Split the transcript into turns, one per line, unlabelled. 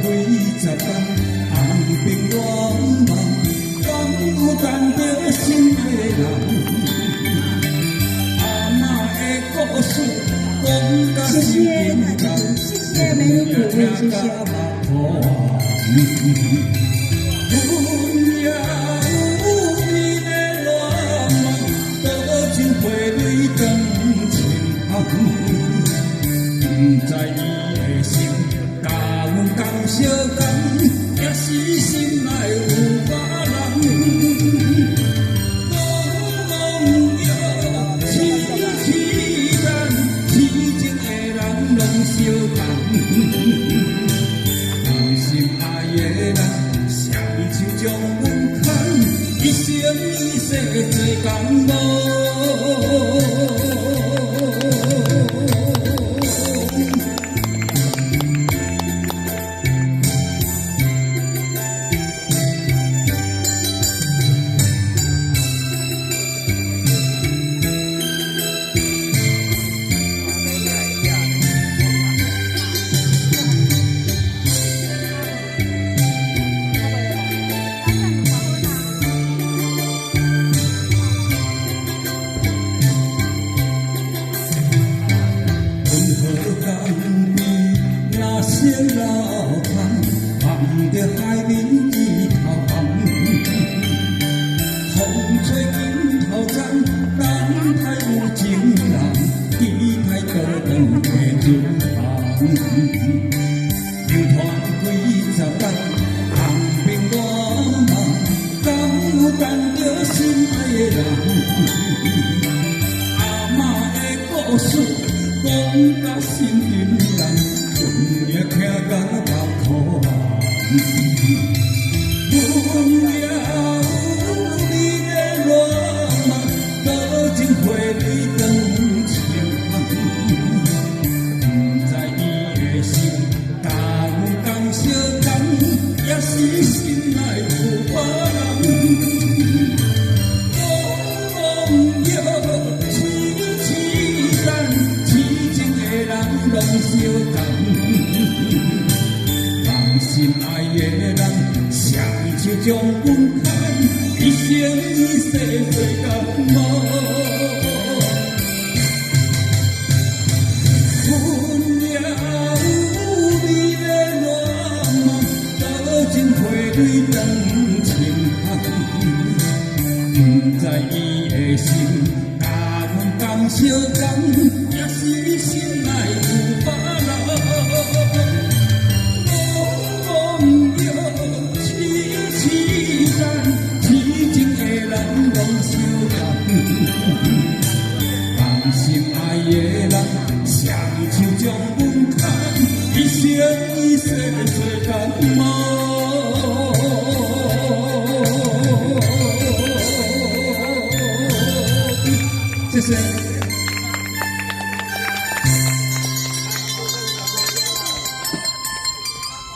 几十天，红尘乱茫，敢有等到心爱的人？阿嬷的故事讲甲心痛，听甲目眶。阮也有你的恋梦，多情花蕊长情红。不知伊的心，甲阮共相共，也是心内有别人。茫茫夜，凄凄然，痴情的人拢相同。有心爱的人，双手将阮牵，一生一世做共梦。小老巷，望着海面一头红，风吹金头针，等待有情人，期待高光的入行。流传几十载，红尘乱茫，敢有等到心爱的人？阿嬷的故事讲甲心沉重。也听甲目眶，阮也有你的恋梦，多情花蕊长情红。不知伊的心，甲阮共相共，也是心内有别人。茫茫夜，凄凄然，痴情的人拢相同。心爱的人，双手将阮牵，一生一世做共梦。阮也有你的恋梦，多情花蕊长情红。不知伊的心，甲阮共相共，也是心内有别人。心爱的人，双手将阮牵，一生一世做共梦。谢谢。